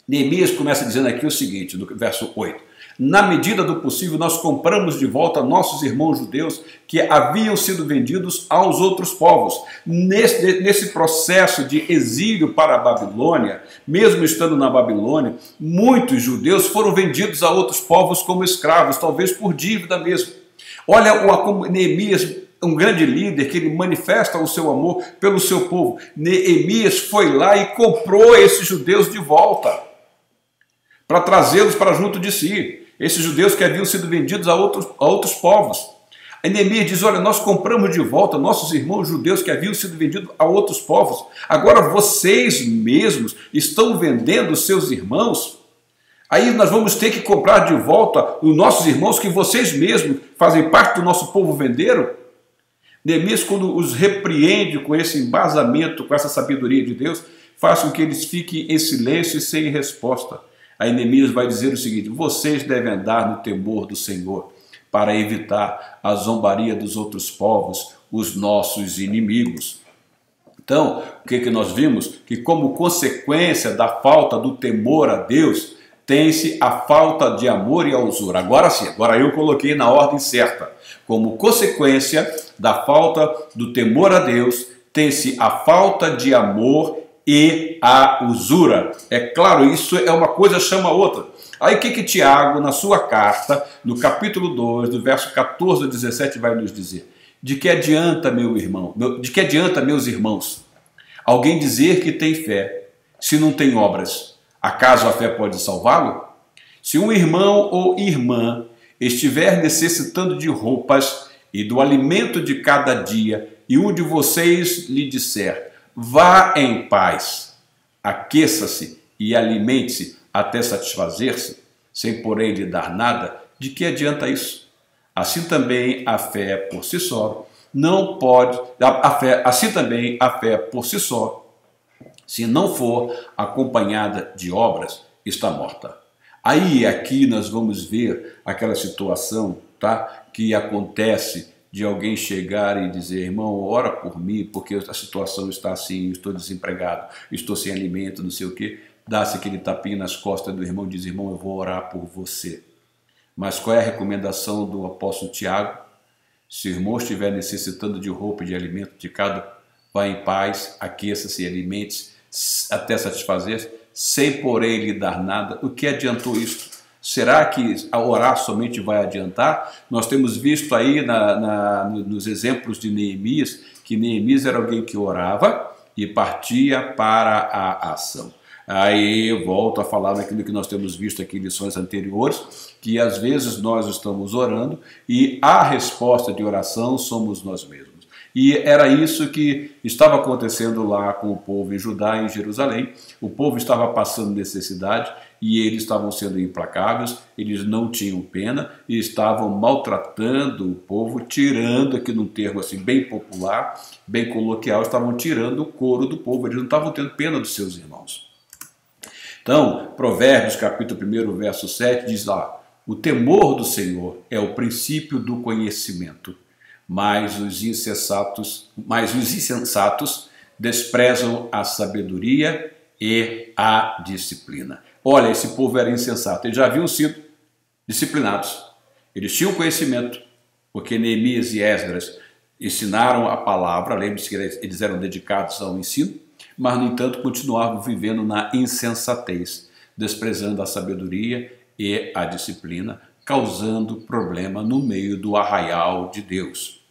Neemias começa dizendo aqui o seguinte, no verso 8. Na medida do possível, nós compramos de volta nossos irmãos judeus que haviam sido vendidos aos outros povos. Nesse processo de exílio para a Babilônia, mesmo estando na Babilônia, muitos judeus foram vendidos a outros povos como escravos, talvez por dívida mesmo. Olha o Neemias, um grande líder, que ele manifesta o seu amor pelo seu povo. Neemias foi lá e comprou esses judeus de volta, para trazê-los para junto de si. Esses judeus que haviam sido vendidos a outros povos. Aí Neemias diz, olha, nós compramos de volta nossos irmãos judeus que haviam sido vendidos a outros povos. Agora vocês mesmos estão vendendo seus irmãos. Aí nós vamos ter que comprar de volta os nossos irmãos que vocês mesmos fazem parte do nosso povo venderam. Neemias, quando os repreende com esse embasamento, com essa sabedoria de Deus, faz com que eles fiquem em silêncio e sem resposta. Aí Neemias vai dizer o seguinte: vocês devem andar no temor do Senhor, para evitar a zombaria dos outros povos, os nossos inimigos. Então, o que nós vimos? Que como consequência da falta do temor a Deus, tem-se a falta de amor e a usura. Agora sim, agora eu coloquei na ordem certa. Como consequência da falta do temor a Deus, tem-se a falta de amor e a usura. É claro, isso é uma coisa chama a outra. Aí o que Tiago, na sua carta, no capítulo 2, do verso 14 a 17, vai nos dizer? De que adianta, meus irmãos, alguém dizer que tem fé, se não tem obras? Acaso a fé pode salvá-lo? Se um irmão ou irmã estiver necessitando de roupas e do alimento de cada dia, e um de vocês lhe disser: vá em paz, aqueça-se e alimente-se até satisfazer-se, sem porém lhe dar nada, de que adianta isso? Assim também a fé por si só não pode, assim também a fé por si só, se não for acompanhada de obras, está morta. Aí aqui nós vamos ver aquela situação, tá, que acontece de alguém chegar e dizer: irmão, ora por mim, porque a situação está assim, estou desempregado, estou sem alimento, não sei o quê. Dá-se aquele tapinha nas costas do irmão e diz: irmão, eu vou orar por você. Mas qual é a recomendação do apóstolo Tiago? Se o irmão estiver necessitando de roupa e de alimento de cada, vá em paz, aqueça-se e alimente-se até satisfazer, sem porém lhe dar nada. O que adiantou isso? Será que a orar somente vai adiantar? Nós temos visto aí nos exemplos de Neemias, que Neemias era alguém que orava e partia para a ação. Aí eu volto a falar daquilo que nós temos visto aqui em lições anteriores, que às vezes nós estamos orando e a resposta de oração somos nós mesmos. E era isso que estava acontecendo lá com o povo em Judá, em Jerusalém. O povo estava passando necessidade e eles estavam sendo implacáveis, eles não tinham pena e estavam maltratando o povo, tirando, aqui num termo assim bem popular, bem coloquial, estavam tirando o couro do povo, eles não estavam tendo pena dos seus irmãos. Então, Provérbios capítulo 1, verso 7 diz lá: o temor do Senhor é o princípio do conhecimento, mas os insensatos desprezam a sabedoria e a disciplina. Olha, esse povo era insensato, eles já haviam sido disciplinados, eles tinham conhecimento, porque Neemias e Esdras ensinaram a palavra, lembre-se que eles eram dedicados ao ensino, mas, no entanto, continuavam vivendo na insensatez, desprezando a sabedoria e a disciplina, causando problema no meio do arraial de Deus.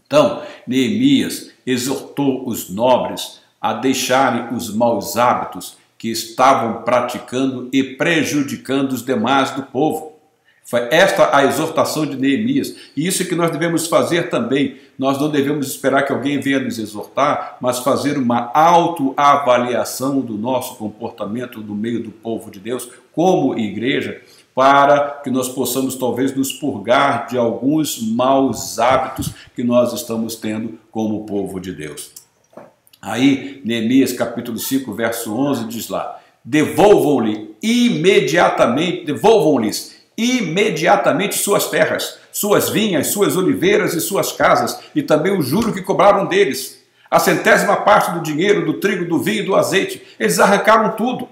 Então, Neemias exortou os nobres a deixarem os maus hábitos que estavam praticando e prejudicando os demais do povo. Foi esta a exortação de Neemias, e isso é que nós devemos fazer também. Nós não devemos esperar que alguém venha nos exortar, mas fazer uma autoavaliação do nosso comportamento no meio do povo de Deus, como igreja, para que nós possamos talvez nos purgar de alguns maus hábitos que nós estamos tendo como povo de Deus. Aí, Neemias capítulo 5, verso 11 diz lá: devolvam-lhes imediatamente suas terras, suas vinhas, suas oliveiras e suas casas, e também o juro que cobraram deles, a 100ª parte do dinheiro, do trigo, do vinho e do azeite. Eles arrancaram tudo.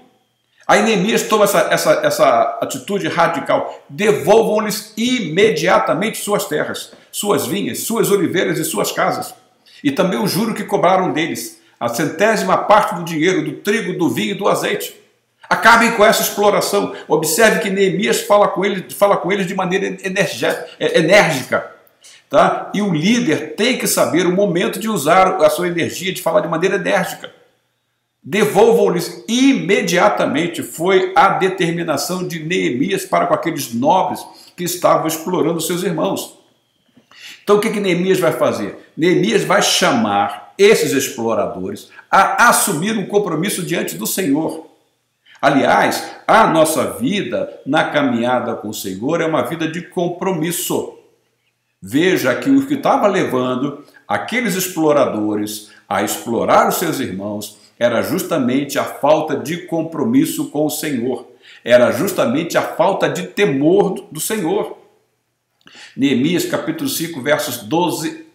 Aí Neemias toma essa atitude radical: devolvam-lhes imediatamente suas terras, suas vinhas, suas oliveiras e suas casas, e também o juro que cobraram deles, a 100ª parte do dinheiro, do trigo, do vinho e do azeite. Acabem com essa exploração. Observe que Neemias fala com eles de maneira enérgica. Tá? E o líder tem que saber o momento de usar a sua energia, de falar de maneira enérgica. Devolvam-lhes imediatamente, foi a determinação de Neemias para com aqueles nobres que estavam explorando seus irmãos. Então o que Neemias vai fazer? Neemias vai chamar esses exploradores a assumir um compromisso diante do Senhor. Aliás, a nossa vida na caminhada com o Senhor é uma vida de compromisso. Veja que o que estava levando aqueles exploradores a explorar os seus irmãos era justamente a falta de compromisso com o Senhor. Era justamente a falta de temor do Senhor. Neemias capítulo 5, versos 12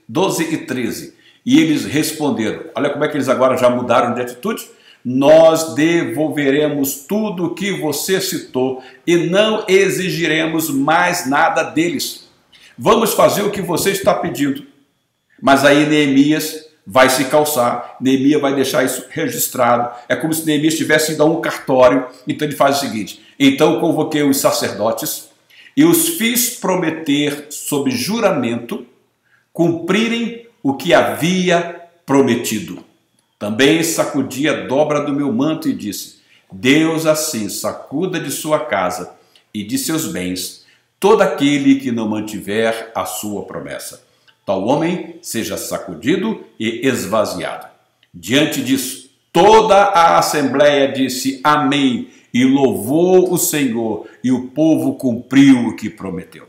e 13. E eles responderam, olha como é que eles agora já mudaram de atitude. Nós devolveremos tudo o que você citou e não exigiremos mais nada deles. Vamos fazer o que você está pedindo. Mas aí Neemias vai se calçar, Neemias vai deixar isso registrado. É como se Neemias tivesse ido a um cartório. Então ele faz o seguinte: então convoquei os sacerdotes e os fiz prometer sob juramento cumprirem o que havia prometido. Também sacudi a dobra do meu manto e disse: Deus assim sacuda de sua casa e de seus bens todo aquele que não mantiver a sua promessa. Tal homem seja sacudido e esvaziado. Diante disso, toda a assembleia disse amém e louvou o Senhor, e o povo cumpriu o que prometeu.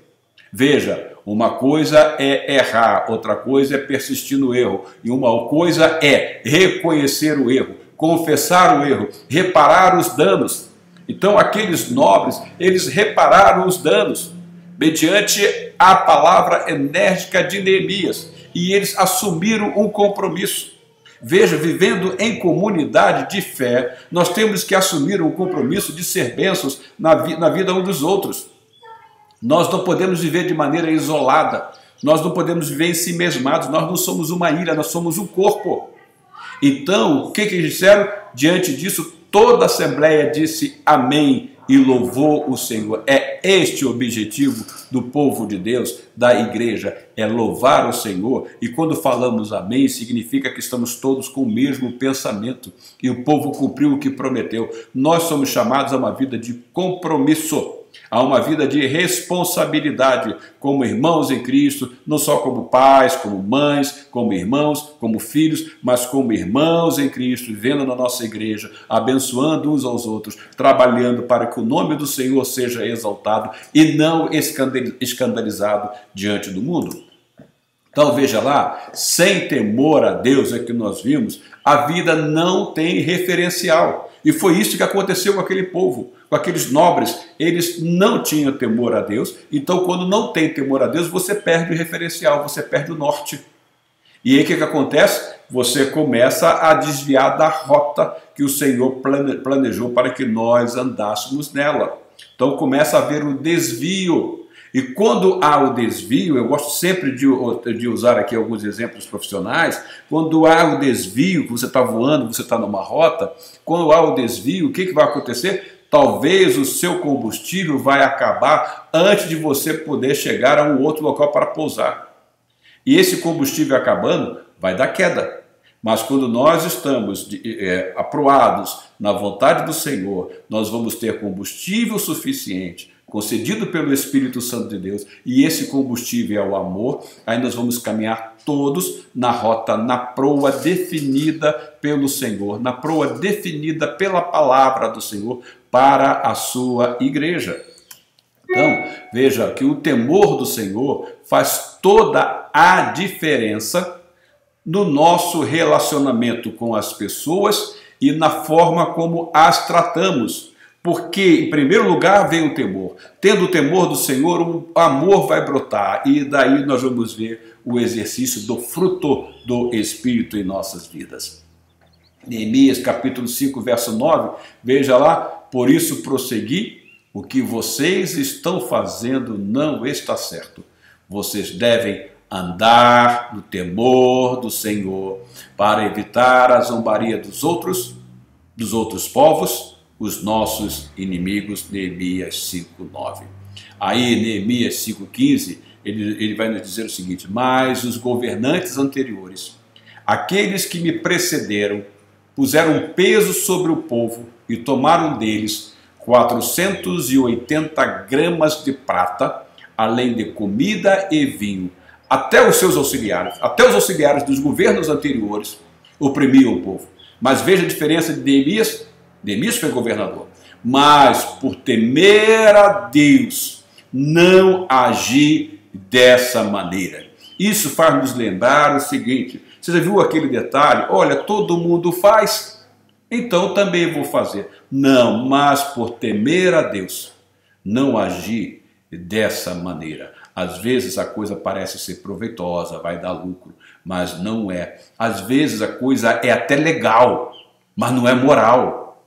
Veja, uma coisa é errar, outra coisa é persistir no erro, e uma coisa é reconhecer o erro, confessar o erro, reparar os danos. Então aqueles nobres, eles repararam os danos, mediante a palavra enérgica de Neemias, e eles assumiram um compromisso. Veja, vivendo em comunidade de fé, nós temos que assumir um compromisso de ser bênçãos na vida um dos outros. Nós não podemos viver de maneira isolada, nós não podemos viver em si mesmados, nós não somos uma ilha, nós somos um corpo. Então, o que eles disseram? Diante disso, toda a assembleia disse amém e louvou o Senhor. É este o objetivo do povo de Deus, da igreja, é louvar o Senhor. E quando falamos amém, significa que estamos todos com o mesmo pensamento. E o povo cumpriu o que prometeu. Nós somos chamados a uma vida de compromisso, a uma vida de responsabilidade como irmãos em Cristo, não só como pais, como mães, como irmãos, como filhos, mas como irmãos em Cristo, vivendo na nossa igreja, abençoando uns aos outros, trabalhando para que o nome do Senhor seja exaltado e não escandalizado diante do mundo. Então veja lá, sem temor a Deus é que nós vimos, a vida não tem referencial. E foi isso que aconteceu com aquele povo, com aqueles nobres. Eles não tinham temor a Deus, então quando não tem temor a Deus, você perde o referencial, você perde o norte. E aí o que acontece? Você começa a desviar da rota que o Senhor planejou para que nós andássemos nela. Então começa a haver o desvio. E quando há o desvio, eu gosto sempre de usar aqui alguns exemplos profissionais, quando há o desvio, que você está voando, você está numa rota, quando há o desvio, o que vai acontecer? Talvez o seu combustível vai acabar antes de você poder chegar a um outro local para pousar. E esse combustível acabando, vai dar queda. Mas quando nós estamos aproados na vontade do Senhor, nós vamos ter combustível suficiente, concedido pelo Espírito Santo de Deus, e esse combustível é o amor. Aí nós vamos caminhar todos na rota, na proa definida pelo Senhor, na proa definida pela palavra do Senhor para a sua igreja. Então, veja que o temor do Senhor faz toda a diferença no nosso relacionamento com as pessoas e na forma como as tratamos. Porque, em primeiro lugar, vem o temor. Tendo o temor do Senhor, o amor vai brotar. E daí nós vamos ver o exercício do fruto do Espírito em nossas vidas. Neemias, capítulo 5, verso 9. Veja lá. Por isso prossegui, o que vocês estão fazendo não está certo. Vocês devem andar no temor do Senhor para evitar a zombaria dos outros povos, os nossos inimigos. Neemias 5:9. Aí Neemias 5:15, ele vai nos dizer o seguinte: mas os governantes anteriores, aqueles que me precederam, puseram peso sobre o povo e tomaram deles 480 gramas de prata, além de comida e vinho. Até os seus auxiliares dos governos anteriores oprimiam o povo. Mas veja a diferença de Neemias. Neemias foi governador, mas por temer a Deus, não agi dessa maneira. Isso faz nos lembrar o seguinte: você já viu aquele detalhe? Olha, todo mundo faz, então também vou fazer. Não, mas por temer a Deus, não agir dessa maneira. Às vezes a coisa parece ser proveitosa, vai dar lucro, mas não é. Às vezes a coisa é até legal, mas não é moral.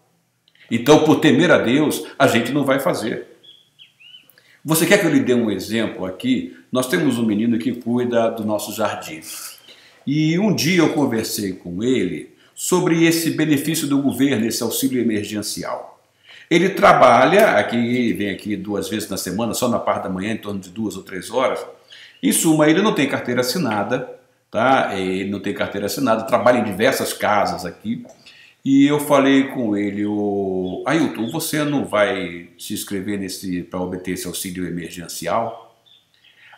Então, por temer a Deus, a gente não vai fazer. Você quer que eu lhe dê um exemplo aqui? Nós temos um menino que cuida do nosso jardim. E um dia eu conversei com ele sobre esse benefício do governo, esse auxílio emergencial. Ele trabalha aqui, vem aqui 2 vezes na semana, só na parte da manhã, em torno de 2 ou 3 horas. Em suma, ele não tem carteira assinada, tá? Ele não tem carteira assinada, trabalha em diversas casas aqui. E eu falei com ele: Ailton, você não vai se inscrever para obter esse auxílio emergencial?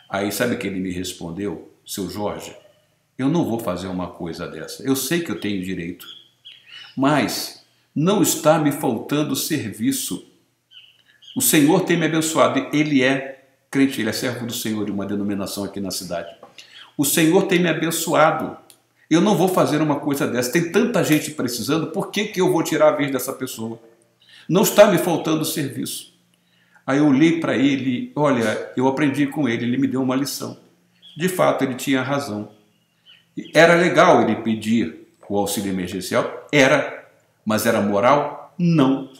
Aí sabe o que ele me respondeu? Seu Jorge, eu não vou fazer uma coisa dessa. Eu sei que eu tenho direito, mas não está me faltando serviço. O Senhor tem me abençoado. Ele é crente, ele é servo do Senhor de uma denominação aqui na cidade. O Senhor tem me abençoado. Eu não vou fazer uma coisa dessa. Tem tanta gente precisando, por que eu vou tirar a vez dessa pessoa? Não está me faltando serviço. Aí eu olhei para ele, olha, eu aprendi com ele, ele me deu uma lição. De fato, ele tinha razão. Era legal ele pedir o auxílio emergencial? Era. Mas era moral? Não.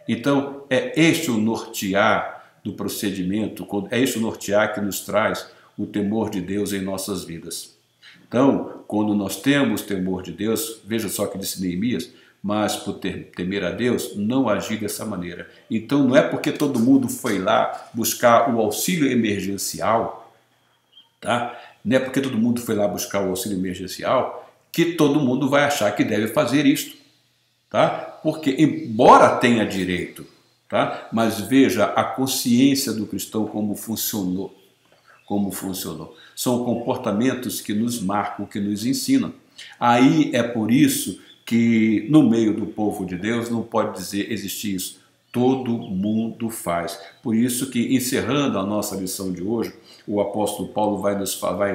Então, é este o nortear do procedimento, é este o nortear que nos traz o temor de Deus em nossas vidas. Então, quando nós temos temor de Deus, veja só o que disse Neemias, mas por temer a Deus, não agir dessa maneira. Então, não é porque todo mundo foi lá buscar o auxílio emergencial, tá? Não é porque todo mundo foi lá buscar o auxílio emergencial que todo mundo vai achar que deve fazer isto. Tá? Porque, embora tenha direito, tá? Mas veja a consciência do cristão como funcionou. São comportamentos que nos marcam, que nos ensinam. Aí é por isso que no meio do povo de Deus não pode dizer existir isso. Todo mundo faz. Por isso que, encerrando a nossa lição de hoje, o apóstolo Paulo vai nos falar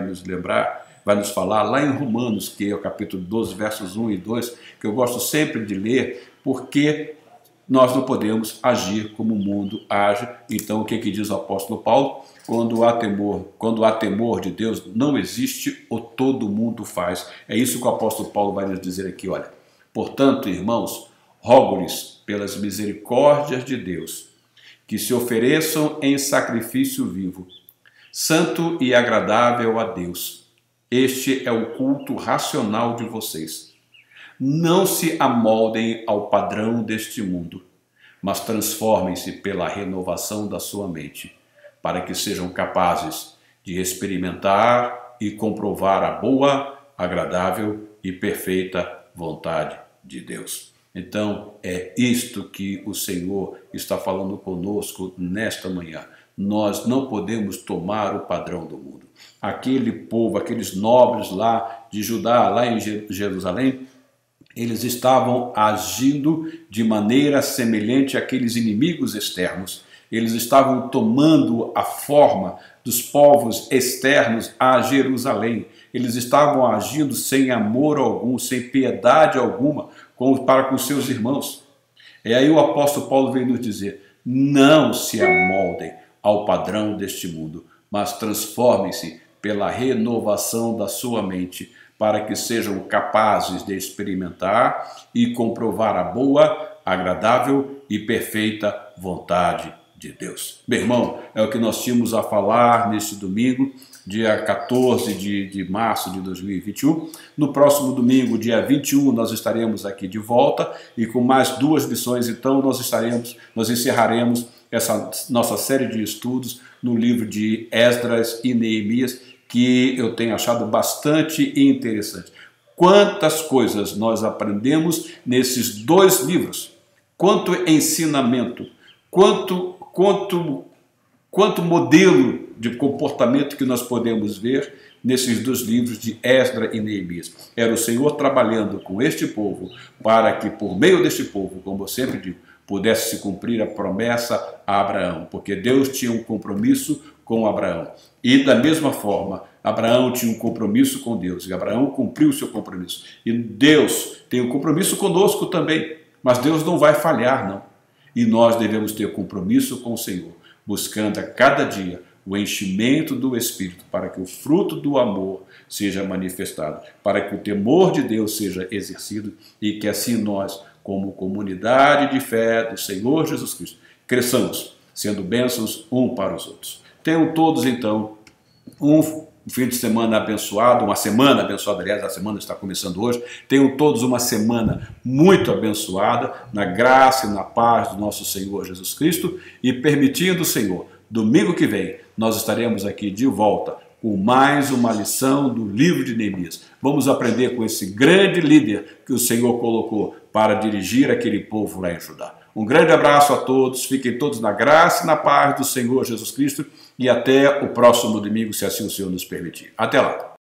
lá em Romanos, que é o capítulo 12, versos 1 e 2, que eu gosto sempre de ler, porque nós não podemos agir como o mundo age. Então, o que diz o apóstolo Paulo? Quando há temor de Deus, não existe o todo mundo faz. É isso que o apóstolo Paulo vai nos dizer aqui, olha. Portanto, irmãos, rogo-lhes pelas misericórdias de Deus, que se ofereçam em sacrifício vivo, santo e agradável a Deus. Este é o culto racional de vocês. Não se amoldem ao padrão deste mundo, mas transformem-se pela renovação da sua mente, para que sejam capazes de experimentar e comprovar a boa, agradável e perfeita vontade de Deus. Então, é isto que o Senhor está falando conosco nesta manhã. Nós não podemos tomar o padrão do mundo. Aquele povo, aqueles nobres lá de Judá, lá em Jerusalém, eles estavam agindo de maneira semelhante àqueles inimigos externos. Eles estavam tomando a forma dos povos externos a Jerusalém. Eles estavam agindo sem amor algum, sem piedade alguma para com seus irmãos. E aí o apóstolo Paulo veio nos dizer: não se amoldem ao padrão deste mundo, mas transformem-se pela renovação da sua mente, para que sejam capazes de experimentar e comprovar a boa, agradável e perfeita vontade de Deus. Meu irmão, é o que nós tínhamos a falar neste domingo, dia 14 de março de 2021. No próximo domingo, dia 21, nós estaremos aqui de volta e com mais 2 lições, então nós encerraremos essa nossa série de estudos no livro de Esdras e Neemias, que eu tenho achado bastante interessante. Quantas coisas nós aprendemos nesses 2 livros, quanto ensinamento, quanto modelo de comportamento que nós podemos ver nesses 2 livros de Esdras e Neemias. Era o Senhor trabalhando com este povo para que, por meio deste povo, como eu sempre digo, pudesse se cumprir a promessa a Abraão, porque Deus tinha um compromisso com Abraão. E da mesma forma, Abraão tinha um compromisso com Deus, e Abraão cumpriu o seu compromisso. E Deus tem um compromisso conosco também, mas Deus não vai falhar, não. E nós devemos ter compromisso com o Senhor, buscando a cada dia o enchimento do Espírito, para que o fruto do amor seja manifestado, para que o temor de Deus seja exercido e que assim nós, como comunidade de fé do Senhor Jesus Cristo, cresçamos, sendo bênçãos um para os outros. Tenham todos, então, um fim de semana abençoado, uma semana abençoada, aliás, a semana está começando hoje. Tenham todos uma semana muito abençoada, na graça e na paz do nosso Senhor Jesus Cristo, e permitindo o Senhor, domingo que vem, nós estaremos aqui de volta com mais uma lição do livro de Neemias. Vamos aprender com esse grande líder que o Senhor colocou para dirigir aquele povo lá em Judá. Um grande abraço a todos, fiquem todos na graça e na paz do Senhor Jesus Cristo e até o próximo domingo, se assim o Senhor nos permitir. Até lá!